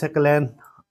ثقلین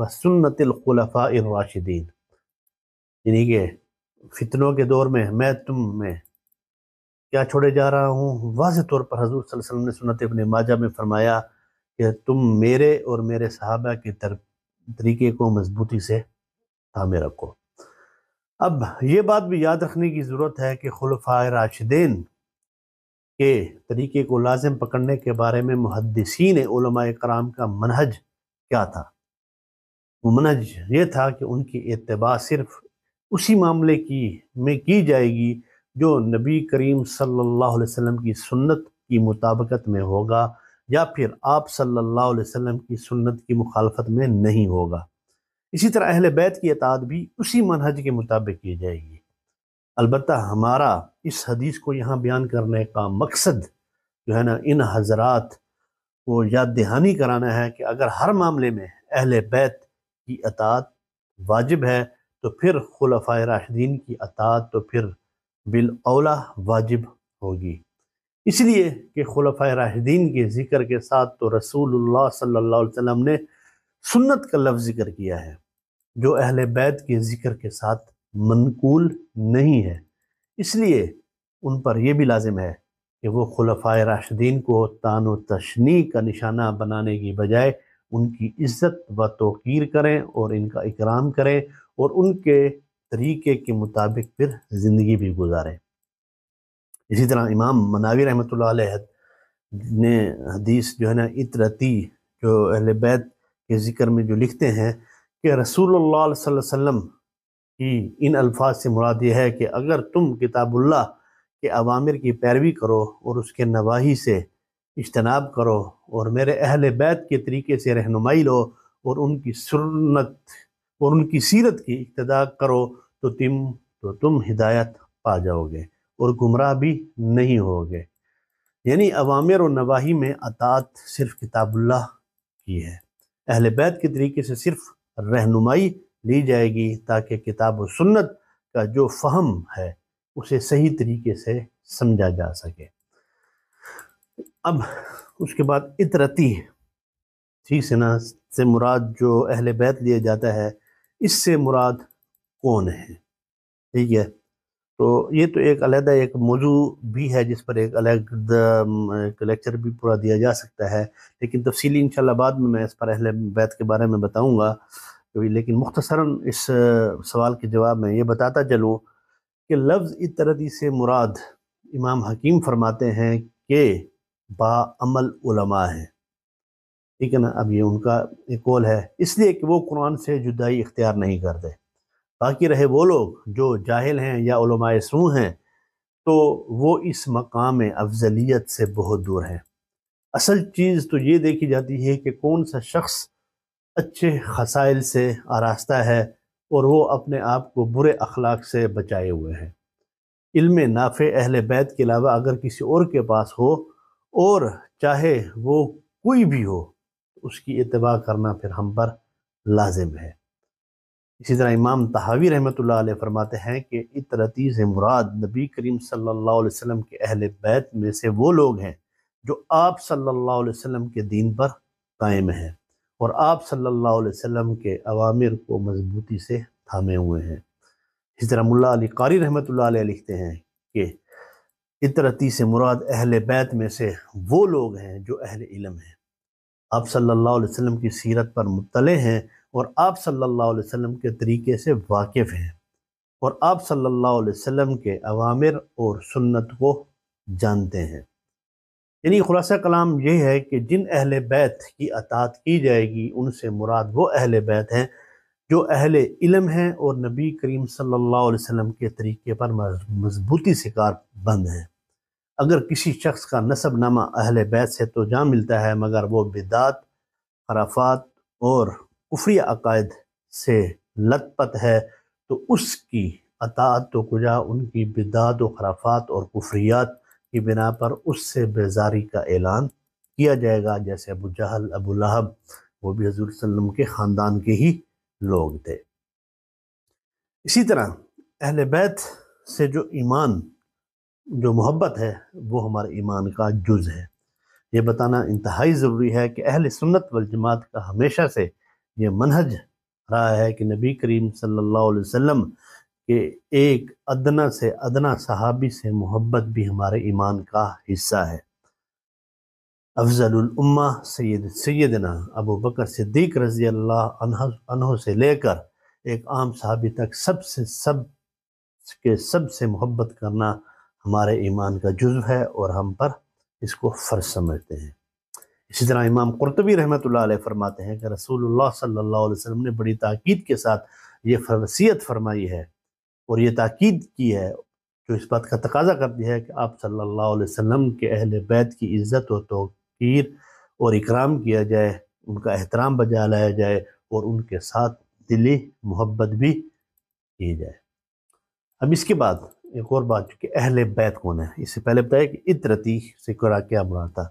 و سنت الخلفاء الراشدین، یعنی کہ فتنوں کے دور میں تم میں کیا چھوڑے جا رہا ہوں؟ واضح طور پر حضور صلی اللہ علیہ وسلم نے سنت ابن ماجہ میں فرمایا کہ تم میرے اور میرے صحابہ کے طریقے کو مضبوطی سے تھامے رکھو۔ اب یہ بات بھی یاد رکھنے کی ضرورت ہے کہ خلفاء راشدین کے طریقے کو لازم پکڑنے کے بارے میں محدثین علماء کرام کا منہج کیا تھا؟ وہ منہج یہ تھا کہ ان کی اتباع صرف اسی معاملے میں کی جائے گی جو نبی کریم صلی اللہ علیہ وسلم کی سنت کی مطابقت میں ہوگا، یا پھر آپ صلی اللہ علیہ وسلم کی سنت کی مخالفت میں نہیں ہوگا۔ اسی طرح اہل بیت کی اطاعت بھی اسی منہج کے مطابق کی جائے گی۔ البتہ ہمارا اس حدیث کو یہاں بیان کرنے کا مقصد جو ہے نا، ان حضرات کو یاد دہانی کرانا ہے کہ اگر ہر معاملے میں اہل بیت کی اطاعت واجب ہے تو پھر خلفاء راشدین کی اطاعت تو پھر بالاولیٰ واجب ہوگی۔ اس لیے کہ خلفاء راشدین کے ذکر کے ساتھ تو رسول اللہ صلی اللہ علیہ وسلم نے سنت کا لفظ ذکر کیا ہے، جو اہل بیت کے ذکر کے ساتھ منقول نہیں ہے۔ اس لیے ان پر یہ بھی لازم ہے کہ وہ خلفاء راشدین کو تان و تشنیع کا نشانہ بنانے کی بجائے ان کی عزت و توقیر کریں اور ان کا اکرام کریں اور ان کے طریقے کے مطابق پھر زندگی بھی گزاریں۔ اسی طرح امام مناوی رحمۃ اللہ علیہ نے حدیث جو ہے نا اطرتی، جو اہل بیت کے ذکر میں جو لکھتے ہیں کہ رسول اللہ صلی اللہ علیہ وسلم کی ان الفاظ سے مراد یہ ہے کہ اگر تم کتاب اللہ کے اوامر کی پیروی کرو اور اس کے نواہی سے اجتناب کرو اور میرے اہل بیت کے طریقے سے رہنمائی لو اور ان کی سنت اور ان کی سیرت کی اقتداء کرو تو تم ہدایت پا جاؤ گے اور گمراہ بھی نہیں ہوگے۔ یعنی اوامر و نواہی میں اطاعت صرف کتاب اللہ کی ہے، اہل بیت کے طریقے سے صرف رہنمائی لی جائے گی تاکہ کتاب و سنت کا جو فہم ہے اسے صحیح طریقے سے سمجھا جا سکے۔ اب اس کے بعد اطرتی سے مراد جو اہل بیت لیا جاتا ہے، اس سے مراد کون ہے؟ ٹھیک ہے، تو یہ تو ایک علیحدہ ایک موضوع بھی ہے جس پر ایک علیحدہ لیکچر بھی پورا دیا جا سکتا ہے، لیکن تفصیلی انشاءاللہ بعد میں اس پر اہل بیت کے بارے میں بتاؤں گا۔ لیکن مختصراً اس سوال کے جواب میں یہ بتاتا چلوں کہ لفظ اطرتی سے مراد امام حکیم فرماتے ہیں کہ باعمل علماء ہیں۔ ٹھیک ہے نا، اب یہ ان کا ایک قول ہے، اس لیے کہ وہ قرآن سے جدائی اختیار نہیں کرتے۔ باقی رہے وہ لوگ جو جاہل ہیں یا علماء سو ہیں تو وہ اس مقام افضلیت سے بہت دور ہیں۔ اصل چیز تو یہ دیکھی جاتی ہے کہ کون سا شخص اچھے خصائل سے آراستہ ہے اور وہ اپنے آپ کو برے اخلاق سے بچائے ہوئے ہیں۔ علم نافع اہل بیت کے علاوہ اگر کسی اور کے پاس ہو اور چاہے وہ کوئی بھی ہو، اس کی اتباع کرنا پھر ہم پر لازم ہے۔ اسی طرح امام طحاوی رحمۃ اللہ علیہ فرماتے ہیں کہ اطرتی سے مراد نبی کریم صلی اللہ علیہ وسلم کے اہل بیت میں سے وہ لوگ ہیں جو آپ صلی اللہ علیہ وسلم کے دین پر قائم ہیں اور آپ صلی اللہ علیہ وسلم کے اوامر کو مضبوطی سے تھامے ہوئے ہیں۔ اسی طرح ملا علی قاری رحمۃ اللہ علیہ لکھتے ہیں کہ اطرتی سے مراد اہل بیت میں سے وہ لوگ ہیں جو اہل علم ہیں، آپ صلی اللہ علیہ وسلم کی سیرت پر مطلع ہیں اور آپ صلی اللہ علیہ وسلم کے طریقے سے واقف ہیں اور آپ صلی اللہ علیہ وسلم کے اوامر اور سنت کو جانتے ہیں۔ یعنی خلاصہ کلام یہ ہے کہ جن اہل بیت کی اطاعت کی جائے گی ان سے مراد وہ اہل بیت ہیں جو اہل علم ہیں اور نبی کریم صلی اللہ علیہ وسلم کے طریقے پر مضبوطی سے کار بند ہیں۔ اگر کسی شخص کا نسب نامہ اہل بیت سے تو جا ملتا ہے مگر وہ بدعات، خرافات اور کفری عقائد سے لت پت ہے تو اس کی اطاعت تو کجا ان کی بدعات و خرافات اور کفریات کی بنا پر اس سے بیزاری کا اعلان کیا جائے گا، جیسے ابو جہل، ابو لہب، وہ بھی حضور صلی اللہ علیہ وسلم کے خاندان کے ہی لوگ تھے۔ اسی طرح اہل بیت سے جو ایمان، جو محبت ہے، وہ ہمارے ایمان کا جز ہے۔ یہ بتانا انتہائی ضروری ہے کہ اہل سنت والجماعت کا ہمیشہ سے یہ منہج رہا ہے کہ نبی کریم صلی اللہ علیہ وسلم کے ایک ادنا سے ادنا صحابی سے محبت بھی ہمارے ایمان کا حصہ ہے۔ افضل الامہ سیدنا ابو بکر صدیق رضی اللہ عنہ سے لے کر ایک عام صحابی تک سب سے محبت کرنا ہمارے ایمان کا جزو ہے اور ہم پر اس کو فرض سمجھتے ہیں۔ اسی طرح امام قرطبی رحمۃ اللہ علیہ فرماتے ہیں کہ رسول اللہ صلی اللہ علیہ وسلم نے بڑی تاکید کے ساتھ یہ وصیت فرمائی ہے اور یہ تاکید کی ہے جو اس بات کا تقاضا کرتی ہے کہ آپ صلی اللہ علیہ وسلم کے اہل بیت کی عزت و توقیر اور اکرام کیا جائے، ان کا احترام بجا لایا جائے اور ان کے ساتھ دلی محبت بھی کی جائے۔ اب اس کے بعد ایک اور بات کہ اہل بیت کون ہے۔ اس سے پہلے بتایا کہ اطرتی سے کیا مراد تھا،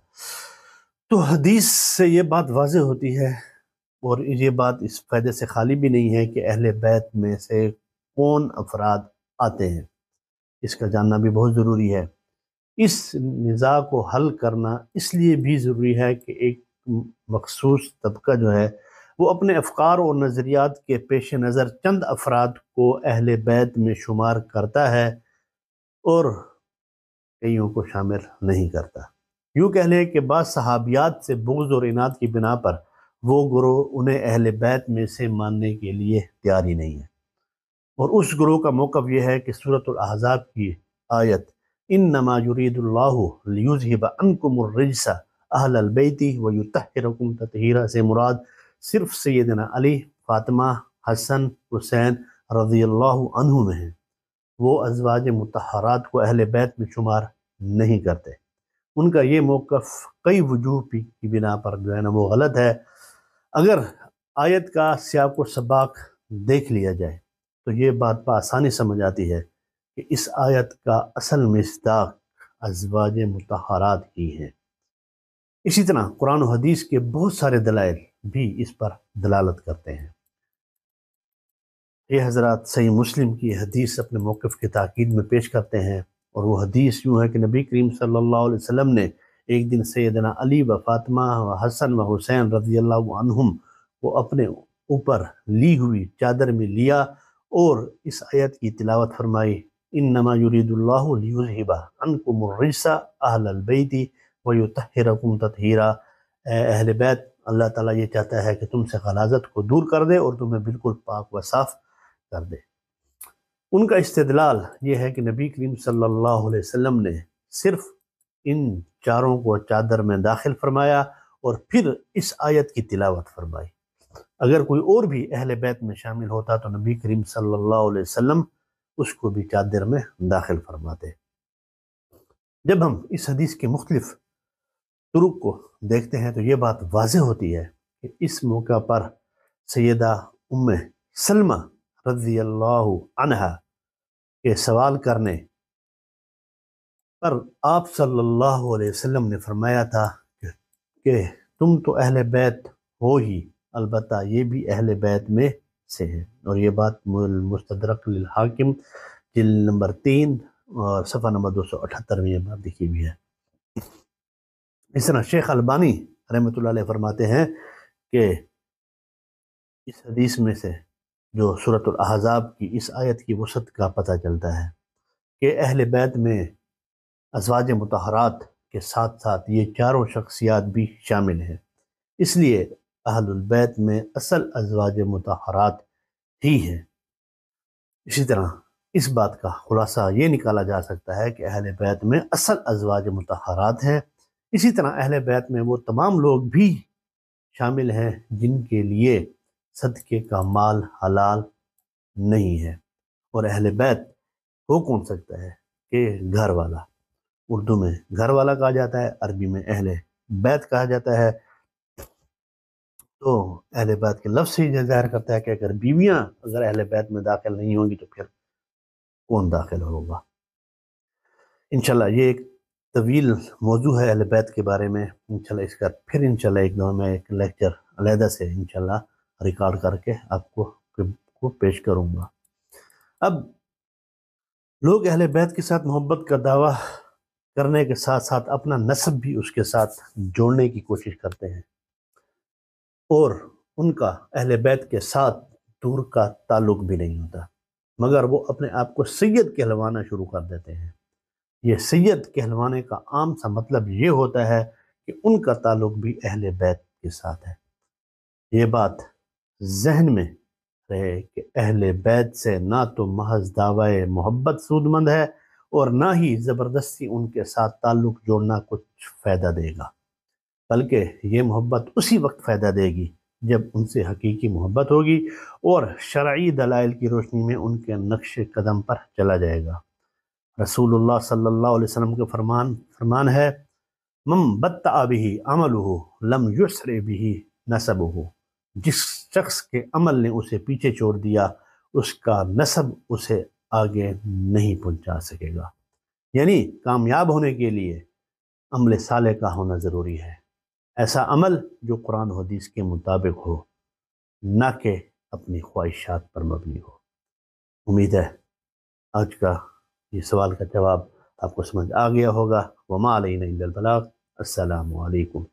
تو حدیث سے یہ بات واضح ہوتی ہے اور یہ بات اس فائدے سے خالی بھی نہیں ہے کہ اہل بیت میں سے کون افراد آتے ہیں، اس کا جاننا بھی بہت ضروری ہے۔ اس نزاع کو حل کرنا اس لیے بھی ضروری ہے کہ ایک مخصوص طبقہ جو ہے وہ اپنے افکار اور نظریات کے پیش نظر چند افراد کو اہل بیت میں شمار کرتا ہے اور کئیوں کو شامل نہیں کرتا۔ یوں کہہ لیں کہ بعض صحابیات سے بغض اور عناد کی بنا پر وہ گروہ انہیں اہل بیت میں سے ماننے کے لیے تیار ہی نہیں ہے، اور اس گروہ کا موقف یہ ہے کہ سورۃ الاحزاب کی آیت انما یرید اللہ لیذھب عنکم الرجس اہل البیت ویطہرکم تطہیرا سے مراد صرف سیدنا علی، فاطمہ، حسن، حسین رضی اللہ عنہ میں ہیں۔ وہ ازواج مطہرات کو اہل بیت میں شمار نہیں کرتے۔ ان کا یہ موقف کئی وجوہ کی بنا پر جو ہے نا وہ غلط ہے۔ اگر آیت کا سیاق و سباق دیکھ لیا جائے تو یہ بات بآسانی سمجھ آتی ہے کہ اس آیت کا اصل مصداق ازواج مطہرات ہی ہیں۔ اسی طرح قرآن و حدیث کے بہت سارے دلائل بھی اس پر دلالت کرتے ہیں۔ یہ حضرات صحیح مسلم کی حدیث اپنے موقف کی تاکید میں پیش کرتے ہیں، اور وہ حدیث یوں ہے کہ نبی کریم صلی اللہ علیہ وسلم نے ایک دن سیدنا علی و فاطمہ و حسن و حسین رضی اللہ عنہم کو اپنے اوپر لی ہوئی چادر میں لیا اور اس آیت کی تلاوت فرمائی انما یرید اللہ لیذھب عنکم الرجس اہل البیت ویطہرکم تطہیرا، اے اہل بیت، اللہ تعالیٰ یہ چاہتا ہے کہ تم سے غلاظت کو دور کر دے اور تمہیں بالکل پاک و صاف کر دے۔ ان کا استدلال یہ ہے کہ نبی کریم صلی اللہ علیہ وسلم نے صرف ان چاروں کو چادر میں داخل فرمایا اور پھر اس آیت کی تلاوت فرمائی۔ اگر کوئی اور بھی اہل بیت میں شامل ہوتا تو نبی کریم صلی اللہ علیہ وسلم اس کو بھی چادر میں داخل فرماتے۔ جب ہم اس حدیث کے مختلف طرق کو دیکھتے ہیں تو یہ بات واضح ہوتی ہے کہ اس موقع پر سیدہ ام سلمہ رضی اللہ عنہا کے سوال کرنے پر آپ صلی اللہ علیہ وسلم نے فرمایا تھا کہ تم تو اہل بیت ہو ہی، البتہ یہ بھی اہل بیت میں سے ہے، اور یہ بات مستدرک للحاکم جلد نمبر 3 اور صفحہ نمبر 278 میں یہ بات لکھی ہوئی ہے۔ اس طرح شیخ البانی رحمۃ اللہ علیہ فرماتے ہیں کہ اس حدیث میں سے جو سورۃ الاحزاب کی اس آیت کی وسعت کا پتہ چلتا ہے کہ اہل بیت میں ازواج مطہرات کے ساتھ ساتھ یہ چاروں شخصیات بھی شامل ہیں، اس لیے اہل البیت میں اصل ازواج مطہرات ہی ہیں۔ اسی طرح اس بات کا خلاصہ یہ نکالا جا سکتا ہے کہ اہل بیت میں اصل ازواج مطہرات ہیں۔ اسی طرح اہل بیت میں وہ تمام لوگ بھی شامل ہیں جن کے لیے صدقے کا مال حلال نہیں ہے، اور اہل بیت ہو کون سکتا ہے کہ گھر والا، اردو میں گھر والا کہا جاتا ہے، عربی میں اہل بیت کہا جاتا ہے۔ تو اہل بیت کے لفظ سے یہ ظاہر کرتا ہے کہ اگر بیویاں اگر اہل بیت میں داخل نہیں ہوں گی تو پھر کون داخل ہوگا۔ انشاءاللہ یہ ایک طویل موضوع ہے اہل بیت کے بارے میں، انشاءاللہ اس کا پھر انشاءاللہ ایک دو میں ایک لیکچر علیحدہ سے انشاءاللہ ریکارڈ کر کے آپ کو پیش کروں گا۔ اب لوگ اہل بیت کے ساتھ محبت کا دعویٰ کرنے کے ساتھ ساتھ اپنا نسب بھی اس کے ساتھ جوڑنے کی کوشش کرتے ہیں، اور ان کا اہل بیت کے ساتھ دور کا تعلق بھی نہیں ہوتا، مگر وہ اپنے آپ کو سید کہلوانا شروع کر دیتے ہیں۔ یہ سید کہلوانے کا عام سا مطلب یہ ہوتا ہے کہ ان کا تعلق بھی اہل بیت کے ساتھ ہے۔ یہ بات ذہن میں رہے کہ اہل بیت سے نہ تو محض دعوی محبت سود مند ہے اور نہ ہی زبردستی ان کے ساتھ تعلق جوڑنا کچھ فائدہ دے گا، بلکہ یہ محبت اسی وقت فائدہ دے گی جب ان سے حقیقی محبت ہوگی اور شرعی دلائل کی روشنی میں ان کے نقش قدم پر چلا جائے گا۔ رسول اللہ صلی اللہ علیہ وسلم کے فرمان ہے، من بطأ به عملہ لم یسرع به نسبہ، جس شخص کے عمل نے اسے پیچھے چھوڑ دیا اس کا نسب اسے آگے نہیں پہنچا سکے گا۔ یعنی کامیاب ہونے کے لیے عمل صالح کا ہونا ضروری ہے، ایسا عمل جو قرآن و حدیث کے مطابق ہو، نہ کہ اپنی خواہشات پر مبنی ہو۔ امید ہے آج کا یہ سوال کا جواب آپ کو سمجھ آ گیا ہوگا۔ وما علینا الا البلاغ۔ السلام علیکم۔